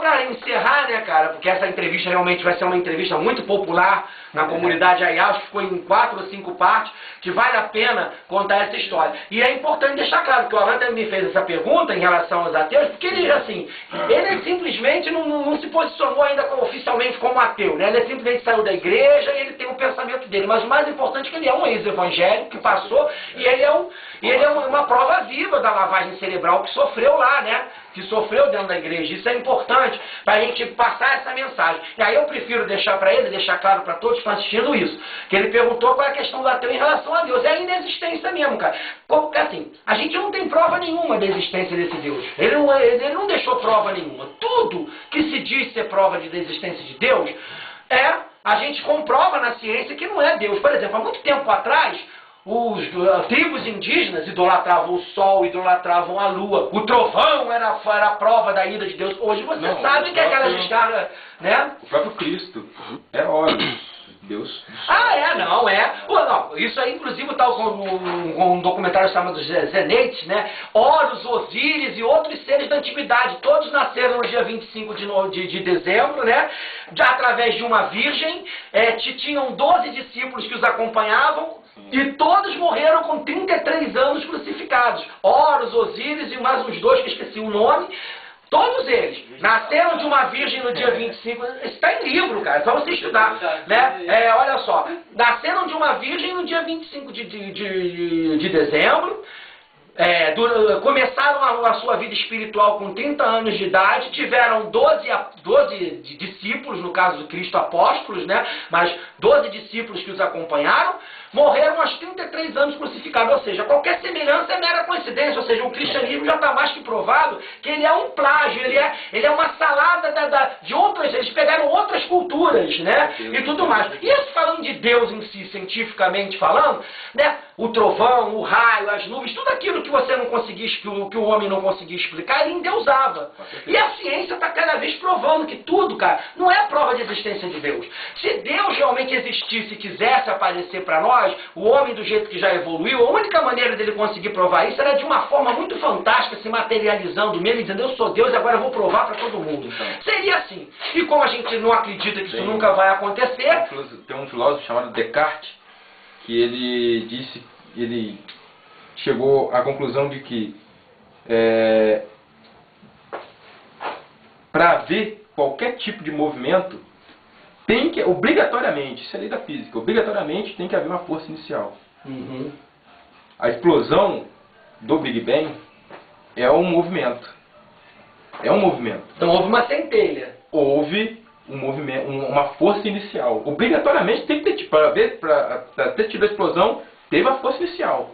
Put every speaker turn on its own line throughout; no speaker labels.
para encerrar, né, cara, porque essa entrevista realmente vai ser uma entrevista muito popular na comunidade aí, acho que ficou em 4 ou 5 partes, que vale a pena contar essa história. E é importante deixar claro que o Alan também me fez essa pergunta em relação aos ateus, porque ele, assim, ele simplesmente não se posicionou ainda oficialmente como ateu, né? Ele simplesmente saiu da igreja e ele tem o pensamento dele, mas o mais importante é que ele é um ex-evangélico que passou e ele é uma prova viva da lavagem cerebral que sofreu lá, né? Que sofreu dentro da igreja. Isso é importante para a gente passar essa mensagem. E aí eu prefiro deixar para ele, deixar claro para todos que estão assistindo isso, que ele perguntou qual é a questão do ateu em relação a Deus. É a inexistência mesmo, cara. Porque assim, a gente não tem prova nenhuma da existência desse Deus. Ele não deixou prova nenhuma. Tudo que se diz ser prova da existência de Deus, a gente comprova na ciência que não é Deus. Por exemplo, há muito tempo atrás, as tribos indígenas idolatravam o sol, idolatravam a lua. O trovão era a prova da ida de Deus. Hoje você sabe que aquelas descargas, né?
O próprio Cristo é Horus. Deus.
Não, isso aí, inclusive, está com um documentário chamado Zenetes, né? Horus, Osíris e outros seres da antiguidade. Todos nasceram no dia 25 de dezembro, né? Através de uma virgem. Tinham 12 discípulos que os acompanhavam. E todos morreram com 33 anos crucificados. Horus, Osíris e mais uns 2 que esqueci o nome. Todos eles nasceram de uma virgem no dia 25. Isso está em livro, cara. É só você estudar. Né? Olha só. Nasceram de uma virgem no dia 25 de dezembro. Começaram a sua vida espiritual com 30 anos de idade, tiveram 12 discípulos, no caso do Cristo apóstolos, né? Mas 12 discípulos que os acompanharam, morreram aos 33 anos crucificados, ou seja, qualquer semelhança é mera coincidência, ou seja, o cristianismo já está mais que provado que ele é um plágio, ele é uma salada de outras, eles pegaram outras culturas, né? E tudo mais. E isso falando de Deus em si, cientificamente falando, né? O trovão, o raio, as nuvens, tudo aquilo que você não conseguia, que o homem não conseguia explicar, ele endeusava. E a ciência está cada vez provando que tudo, cara, não é prova de existência de Deus. Se Deus realmente existisse e quisesse aparecer para nós, o homem do jeito que já evoluiu, a única maneira dele conseguir provar isso era de uma forma muito fantástica, se materializando mesmo, dizendo, eu sou Deus e agora eu vou provar para todo mundo. Seria assim. E como a gente não acredita que isso nunca vai acontecer...
Tem um filósofo chamado Descartes, que ele chegou à conclusão de que para haver qualquer tipo de movimento, tem que, obrigatoriamente, isso é lei da física, obrigatoriamente tem que haver uma força inicial. A explosão do Big Bang é um movimento. É um movimento.
Então houve uma centelha.
Houve um movimento, uma força inicial. Obrigatoriamente tem que ter, para ter tido a explosão, teve a força inicial.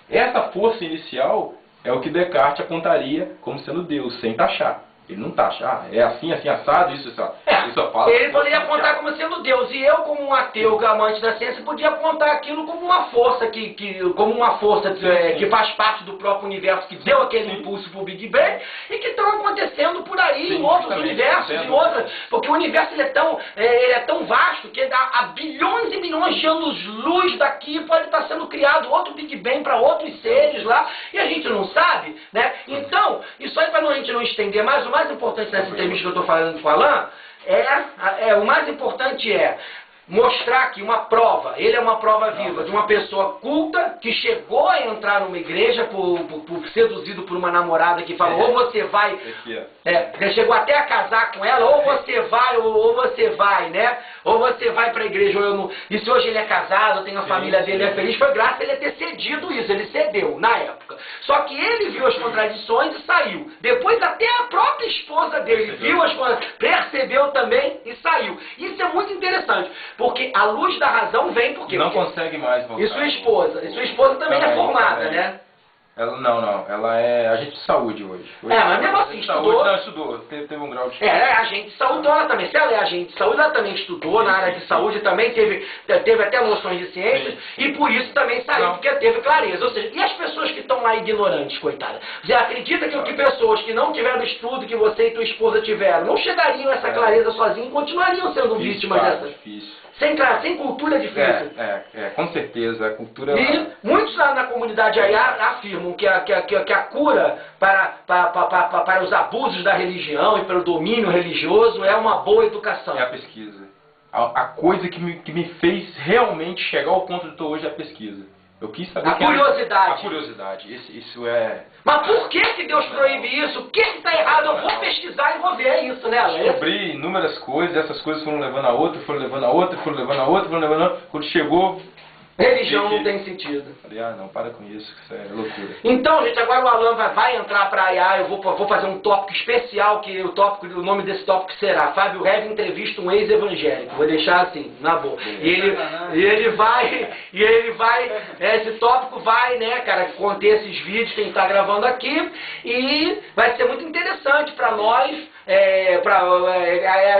Essa força inicial é o que Descartes apontaria como sendo Deus, sem taxar. Ele não taxa, é assim, assim, assado, isso só fala.
Ele poderia apontar como sendo Deus, e eu, como um ateu, amante da ciência, podia apontar aquilo como uma força que faz parte do próprio universo, que deu aquele impulso para o Big Bang, e que estão acontecendo por aí, em outros universos, em outras, porque o universo ele é tão vasto que há bilhões e bilhões de anos-luz daqui pode estar sendo criado outro Big Bang para outros seres lá, e a gente não sabe, né? Então, isso aí para a gente não estender mais, o mais importante nessa entrevista que eu estou falando com o Alan, o mais importante é mostrar que uma prova, ele é uma prova viva de uma pessoa culta que chegou a entrar numa igreja por seduzido por uma namorada que falou, ou você vai, ele chegou até a casar com ela, ou você vai, ou você vai, né? Ou você vai para a igreja, ou eu não. E se hoje ele é casado, tem a família dele, é feliz, foi graças a ele ter cedido isso, ele cedeu na época. Só que ele viu as contradições e saiu. Depois até a própria esposa dele viu as coisas, percebeu também e saiu. Isso é muito interessante. Porque a luz da razão vem porque...
Não consegue mais voltar.
E sua esposa também é formada, né?
Ela ela é agente de saúde hoje.
Mas mesmo assim,
estudou. Teve um grau de estudo.
É agente de saúde, então ela também, se ela é agente de saúde, ela também estudou na área de saúde, também teve até noções de ciências, e por isso também saiu, porque teve clareza. Ou seja, e as pessoas que estão lá ignorantes, coitadas? Você acredita que pessoas que não tiveram estudo que você e tua esposa tiveram, não chegariam a essa clareza sozinhas e continuariam sendo vítimas dessas?
Difícil.
Sem cultura é difícil.
Com certeza, a cultura...
E muitos lá na comunidade Ayá afirmam que a cura para os abusos da religião e pelo domínio religioso é uma boa educação.
É a pesquisa. A coisa que me fez realmente chegar ao ponto que estou hoje é a pesquisa. Eu quis saber...
A curiosidade.
A curiosidade. Isso é...
Mas por que Deus proíbe isso? O que está errado? Eu vou pesquisar e vou ver isso, né?
Descobri inúmeras coisas, essas coisas foram levando a outra, foram levando a outra, foram levando a outra, foram levando a outra. Quando chegou...
Religião não tem sentido.
Falei, não, para com isso é loucura.
Então, gente, agora o Alan vai entrar para Ayá, eu vou fazer um tópico especial, que o nome desse tópico será Fábio Hev entrevista um ex-evangélico. Vou deixar assim, na boa. E ele vai, esse tópico vai, né, cara, conter esses vídeos que a gente está gravando aqui, e vai ser muito interessante para nós,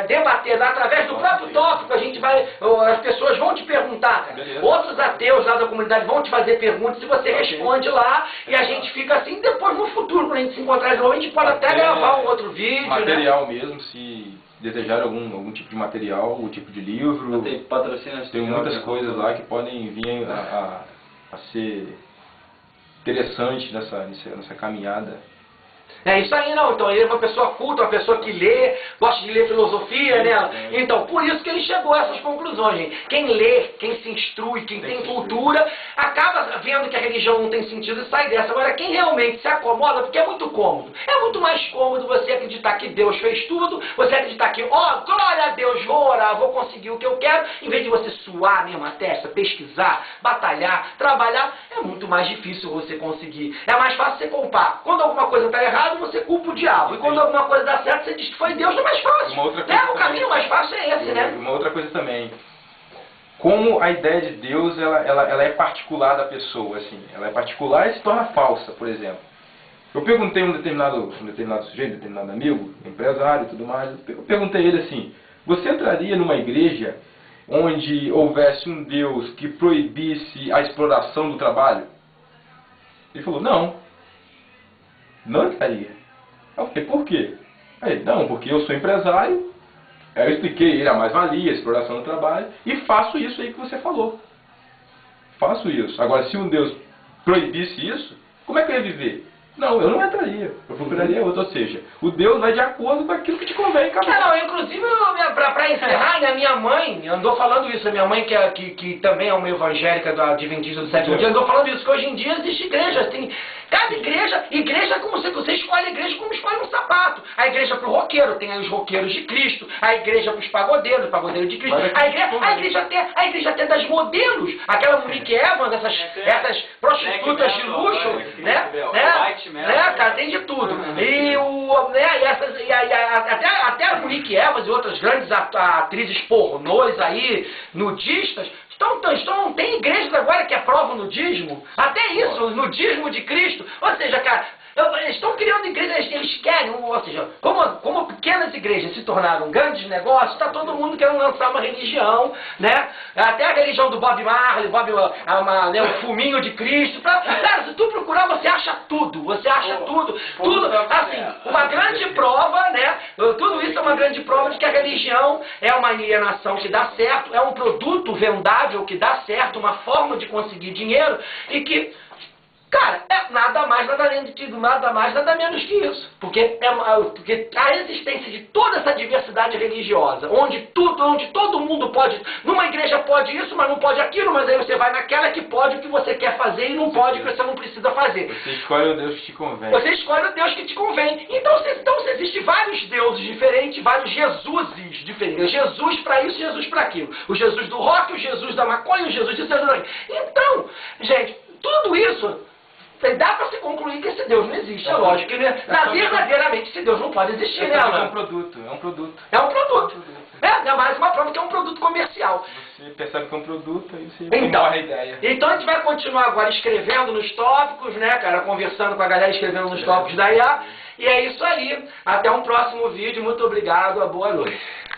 debater através do próprio tópico. A gente vai, as pessoas vão te perguntar, outros ateus lá da comunidade vão te fazer perguntas, se você responde lá, e a gente fica assim. Depois no futuro, quando a gente se encontrar de novo, a gente pode até gravar um outro vídeo,
material, né? Mesmo, se desejar algum tipo de material, um tipo de livro,
tem patrocínio,
tem muitas coisas lá que podem vir a ser interessante nessa caminhada.
É isso aí, não. Então ele é uma pessoa culta, uma pessoa que lê, gosta de ler filosofia, né? Então, por isso que ele chegou a essas conclusões, gente. Quem lê, quem se instrui, quem tem cultura, acaba vendo que a religião não tem sentido e sai dessa. Agora, quem realmente se acomoda, porque é muito cômodo. É muito mais cômodo você acreditar que Deus fez tudo, você acreditar que, glória a Deus, vou orar, vou conseguir o que eu quero, em vez de você suar mesmo a testa, pesquisar, batalhar, trabalhar, é muito mais difícil você conseguir. É mais fácil você culpar. Quando alguma coisa está errada, você culpa o diabo. E quando alguma coisa dá certo, você diz que foi Deus, é mais fácil. O caminho mais fácil é esse, né?
Uma outra coisa também. Como a ideia de Deus, ela é particular da pessoa, assim. Ela é particular e se torna falsa, por exemplo. Eu perguntei a um determinado sujeito, um determinado amigo, empresário e tudo mais, eu perguntei a ele assim, você entraria numa igreja onde houvesse um Deus que proibisse a exploração do trabalho? Ele falou, não entraria. Eu falei, por quê? Aí ele, não, porque eu sou empresário, eu expliquei ele a mais-valia, a exploração do trabalho, e faço isso aí que você falou. Faço isso. Agora, se um Deus proibisse isso, como é que eu ia viver? Não, eu não entraria, eu procuraria outro. Ou seja, o Deus vai de acordo com aquilo que te convém.
Inclusive, para encerrar, a minha mãe andou falando isso, a minha mãe que também é uma evangélica da Adventista do Sétimo Dia, andou falando isso, que hoje em dia existe igrejas, tem cada igreja como você escolhe a igreja como escolhe um sapato. A igreja para o roqueiro, tem aí os roqueiros de Cristo, a igreja para os pagodeiros, o pagodeiro de Cristo, a igreja até das modelos, aquela Monique Evans, essas prostitutas de luxo, né, cara, tem de tudo. Até a Monique Evans e outras grandes atrizes pornôs aí, nudistas, tem igrejas agora que aprovam o nudismo, até isso, o nudismo de Cristo. Ou seja, cara, eles estão criando igrejas, eles querem, ou seja, como pequenas igrejas se tornaram grandes negócios, está todo mundo querendo lançar uma religião, né? Até a religião do Bob Marley, o fuminho de Cristo. Cara, se tu procurar, você acha tudo, tudo, assim, uma grande prova, né? Tudo isso é uma grande prova de que a religião é uma alienação que dá certo, é um produto vendável que dá certo, uma forma de conseguir dinheiro e que, cara, é nada mais, nada menos que isso. Porque a existência de toda essa diversidade religiosa, onde todo mundo pode, numa igreja pode isso, mas não pode aquilo, mas aí você vai naquela que pode o que você quer fazer e não pode o que você não precisa fazer.
Você escolhe o Deus que te convém.
Você escolhe o Deus que te convém. Então existem vários deuses diferentes, vários Jesuses diferentes. Jesus para isso, Jesus para aquilo. O Jesus do rock, o Jesus da maconha, o Jesus de Cesarões. Então, gente, tudo isso... Dá para se concluir que esse Deus não existe, é lógico que verdadeiramente esse Deus não pode existir, né, Alan?
É um produto.
É mais uma prova que é um produto comercial.
Você percebe que é um produto, aí você morre a ideia.
Então a gente vai continuar agora escrevendo nos tópicos, né, cara, conversando com a galera, escrevendo nos tópicos da IA. E é isso aí. Até um próximo vídeo. Muito obrigado. Boa noite.